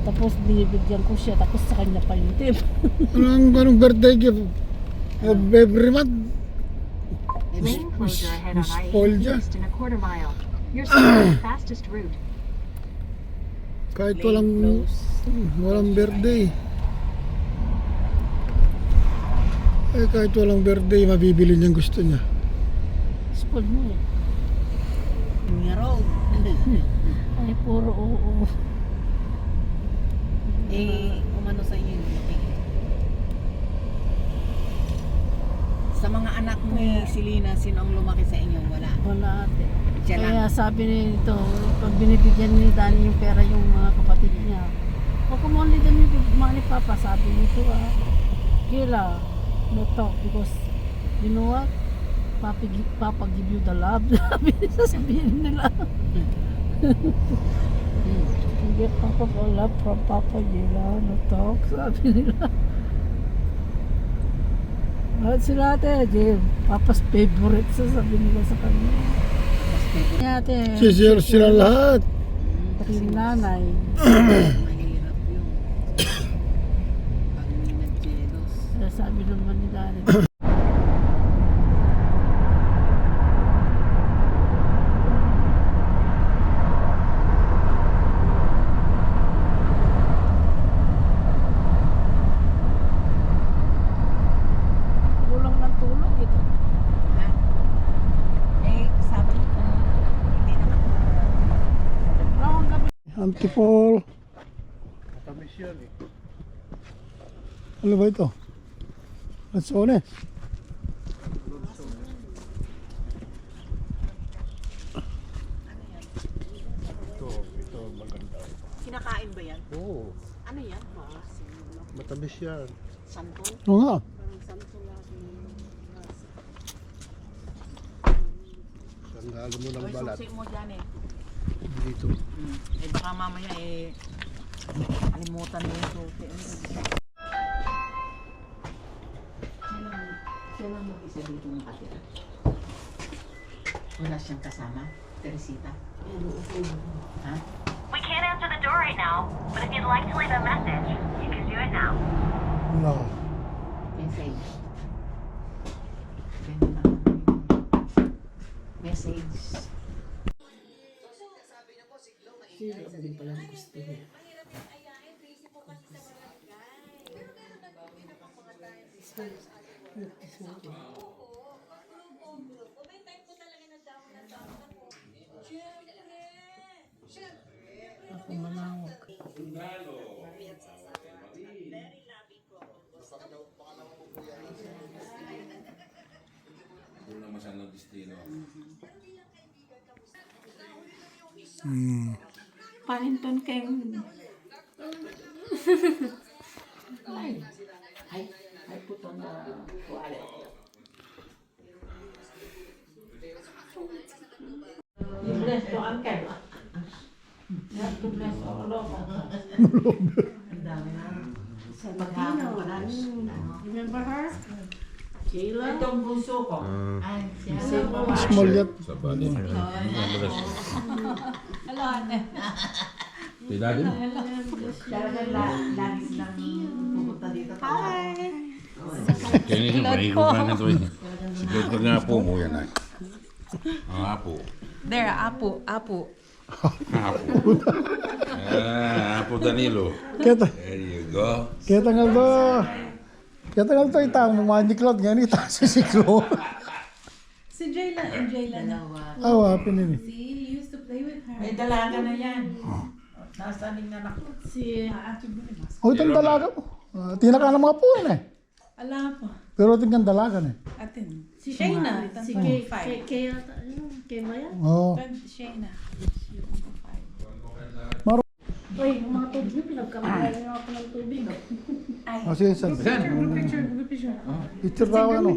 Tapos binibigyan ko siya, tapos sa kanya pa yung tip. Anong birthday gift? Every month? Lane closure ahead on Spoiled I-80 dyan. East in a quarter mile. You're still the fastest route. Kahit walang birthday. Kahit walang birthday, mabibili niyang gusto niya. Spoil mo eh. Meron. Ay, puro oo. Umano sa inyo yung meeting. Sa mga anak mo si Lina, sino ang lumaki sa inyo? Wala. Wala ate. Siya lang. Kaya sabi nito, pag binibigyan ni Danny yung pera yung mga kapatid niya, o kung only them yung money papa, sabi nito Kila, no talk because you know what? Papa give you the love. Sabihin nila. Get papa the love from Papa Gila, no talk. Sabi nila. At sila ate, Papa's favorite sabi nila sa kanya. Ate, Sila lahat. pati yung nanay. Mahirap yun. Pag may nag-jealous. Kaya sabi naman ni Danny. Kulang ng tulog ito. Ha? Sabi ko, hindi naman. Rawang gabi. Antipol. Ano ba ito? Lansones. Kinakain ba yan? Oo, Ano yan? matamis yan. Santol? Oo nga. Parang santol lagi. Sandalo mo ng Oy, balat. susi mo dyan eh. Dito. Eh baka mamaya kalimutan mo yung susi. Siya lang mag-isa dito nakatira. Wala siyang kasama? Teresita? Ha? We can't answer the door right now, but if you'd like to leave a message, you can do it now. No. Message. Ganyan na lang. Message. Sino ang din pala gusto niya? Ako manawag. Doon naman siya ng destino. Pahinton kayong Ay puto na tuwala. You bless to uncle. You have to bless all of us. Ang dami na. Sa maghapon pa na. remember her? Kayla? Itong bunso ko. Ay, siya. Small yet. Sa bali. Hello, ate. Tila din. Siya rin lagi silang pupunta dito. Hi! Kaya niya siya, mahigupan na ito eh. Sigurad ko nga po mo yan ay. Ang apo. There, Apo. Apo. Apo Danilo. Kita. There you go. Kita nga ba? Kita nga ito itang maniklot nga ni si Siklo. Si Jayla and Jayla na. Awa, pinini. See, you used to play with her. May dalaga na yan. Nasaning na ako. Si Ate Bunimas. O itong dalaga mo. Tinaka ng mga puwan eh. Ala po. Pero tingnan dalaga eh. Atin. si Shayna. Si Kay yata. Kay Maya? Oo. Shayna. Uy, yung mga tubig, pinagkamahal na ako ng tubig. Sige, saan? Group picture. Picture daw ano.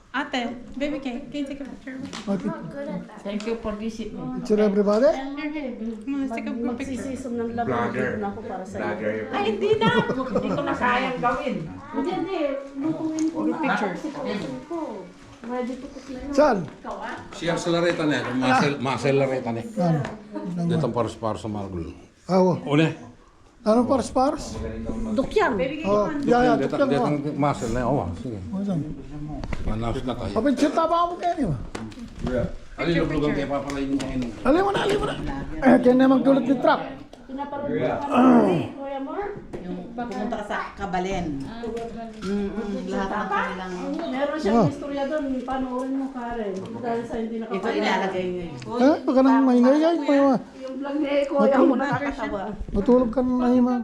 Ate, baby can you take a picture? Okay. Thank you for visit me. Picture everybody. Let's take a group picture. Magsisisom ng labo na ako para sa iyo. Ay, hindi na! Hindi ko na kayang gawin. Hindi, lutuin ko na. Picture. Kasi kausap ko. Ready to cook na yun. Saan? Siya sa lareta niya. Masel lareta niya. Dito para sa Margul. Awa. Una. Anong pares-pares? Dukyang. Oh, yeah, Dia tukyan ko. tak masuk na. Oh, sige. Oh, saan? Manas na tayo. Kapit siya taba mo kayo. Ali lugar kay papalay mo ngayon. Alim mo na, alim mo na. Kaya naman gulat ni truck. Pinaparod mo kami, Kuya Mar. Yung pumunta ka sa Kabalen. Lahat ng kanilang... Meron siyang istorya doon. Panoorin mo, Karen. Dahil sa hindi Ito nakapala. ilalagay niyo. Huwag ka nang maingay. Yung vlog ni Kuya mo nakakatawa. Matulog ka na nahiman.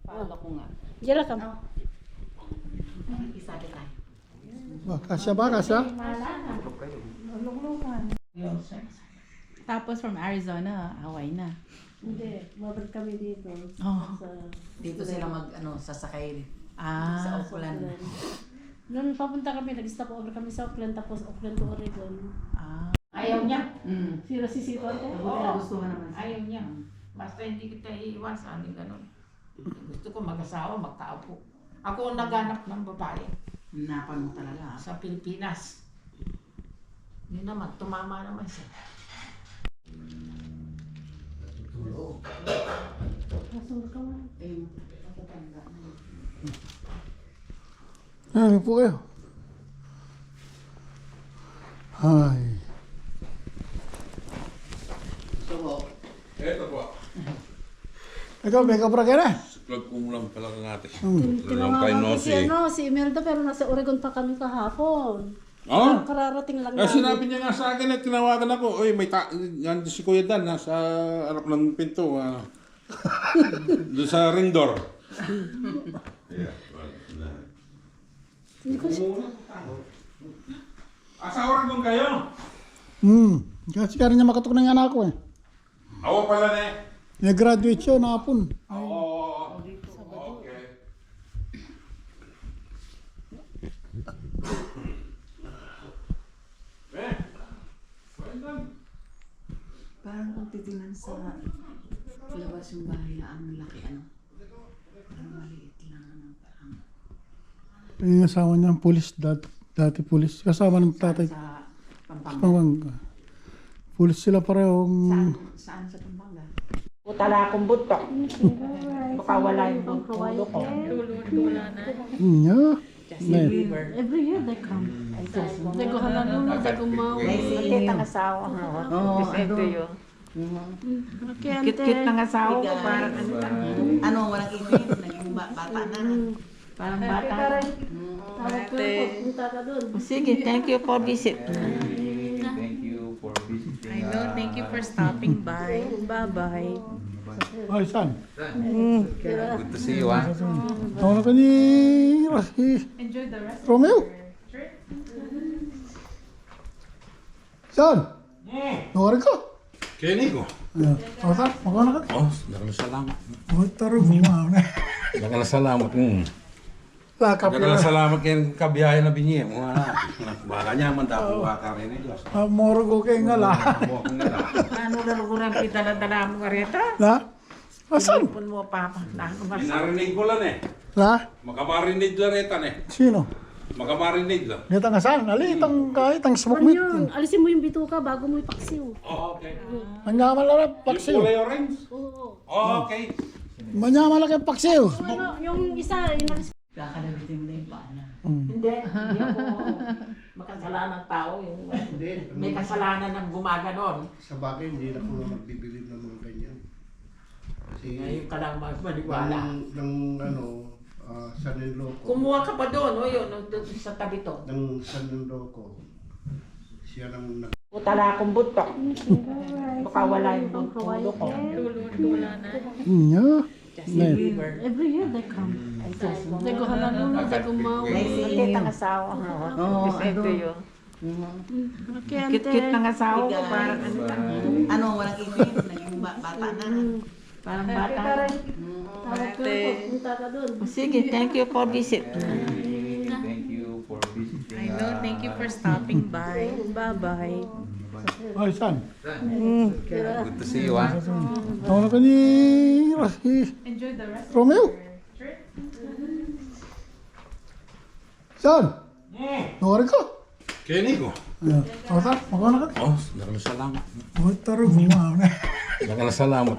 Paano ko nga? Diyan ka. Isabi tayo. Kasya ba, kasya? Tapos from Arizona, Hawaii na. Hindi, mabalik kami dito. Oh. Sa Dito sila sasakay Ah. sa Oakland. Noon papunta kami, nag-stop over kami sa Oakland, tapos Oakland to Oregon. Ah. Ayaw niya. Sila si Sito ate? Gustuhan naman. Ayaw niya. Basta hindi kita iiwasan, gano'n. Gusto ko mag-asawa, magkaapo. Ako ang naghanap ng babae Hinapan mo talaga. sa Pilipinas. Yun naman, tumama naman siya. Kasura ka man. Ano po kayo? Ay. Ito po. Ikaw, may kapra ka na? Vlog ko mo lang pala ng ate. Tinawagan ko si Imelda, pero nasa Oregon pa kami kahapon. Oh? Kararating lang Sinabi niya nga sa akin at tinawagan ako, oy, yan si Kuya Dan, nasa harap ng pinto. Doon sa ring door. Hindi ko siya. Asa Oregon kayo? Kasi ka rin niya makatok ng anak ko eh. Awa pala na eh. Nag-graduate siya na hapon. Oo. Okay. Parang kung titingnan sa labas yung bahay na ang laki Parang maliit lang parang Yung asawa niya, pulis, dati pulis. Kasama ng tatay. sa Pampanga. Pampanga. Pulis sila parehong... Saan sa Pampanga? Utala akong buto. Baka wala yung buto ko. Yeah. River. Every year they come. They go Honolulu, they go Maui. Kita ng asawa. Oo, Kit-kit ng asawa ko, parang ano, walang ipin. Naging bata na. parang bata. Tawag ko po, punta ka doon. Sige, thank you for visit. I know. Thank you for stopping by. Bye-bye. Ay, saan? Good to see you, ha? Ako na ka ni Enjoy the rest of Romeo. your trip. Saan? Nawari ka? Kaya Nico. Ako saan? Magkana ka? Oh, salamat. Ay, taro, bumaw na. Salamat. Lakap Salamat kayo kabiyahe na binye. Baka niya man dapo ka rin eh. Moro ko kayo nga la. Ano laluguran pinadala mo ka rito? La? Asan? Pun mo papa. Narinig ko lang eh. La? Makamarinid lang retan eh. Sino? Makamarinid lang. Ngita nga saan? Ali, itang smoke Ano meat. yun? Alisin mo yung bituka bago mo ipaksiw. Oh, okay. Manyaman lang Yung paksiw. kulay orange? Oo. Oh, okay. Manyaman lang paksiw. Ano, yung isa, inalis Kakalabitin mo na yung paa na. Hindi ako makasalanan ng tao. May kasalanan ng gumaganon. Sa bagay, hindi na ako magbibilib ng mga ganyan. Kasi Ngayon ka lang maniwala. San Enloco. Kumuha ka pa doon, o yun, doon sa tabi to. Ng San Enloco. Siya nang Utala akong buto. Baka wala yung buto ko. Wala na. Yeah. River. every year they come. They go Honolulu, they go Maui. Kit ng asawa. Oo, Ito yun. Kente. Kit-kit ng asawa ko, parang Ano, walang ipin. Naging bata na. parang bata. Tawag ko po, punta ka doon. Sige, thank you for visit. I know. Thank you for stopping by. Bye-bye. Ay, saan? Good to see you, ha? Ako na ka ni Enjoy the rest of Romeo. your trip. Saan? Nawari ka? Kaya Nico. Ako saan? Magkana ka? Oh, salamat. Ay, taro, bumaw na. Salamat.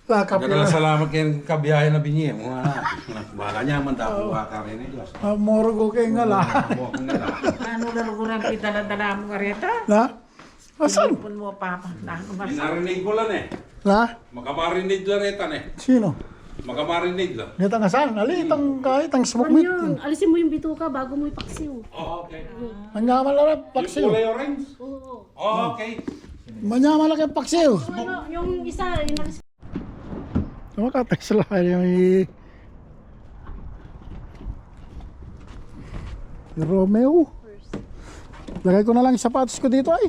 Lakapila. salamat kayo kabiyahe na binyi. Baka niya man dapat baka rin ito. Moro ko kayo nga la. Ano laro ko rin dala-dala mo kareta? Na? Asan? Pun mo papa. Narinig ko lang eh. Na? Makamarinig lang ito eh. Sino? Makamarinig lang. Dito nga saan? Ali, kahit ang smoke Ano meat. yun? Alisin mo yung bituka bago mo ipaksiw. Oh, okay. Manyaman lang Yung paksiw. kulay orange? Oo. Oh, okay. Manyaman lang paksiw. Ano, yung isa, inalis Makatay sila yung Romeo. Lagay ko na lang yung sapatos ko dito ay.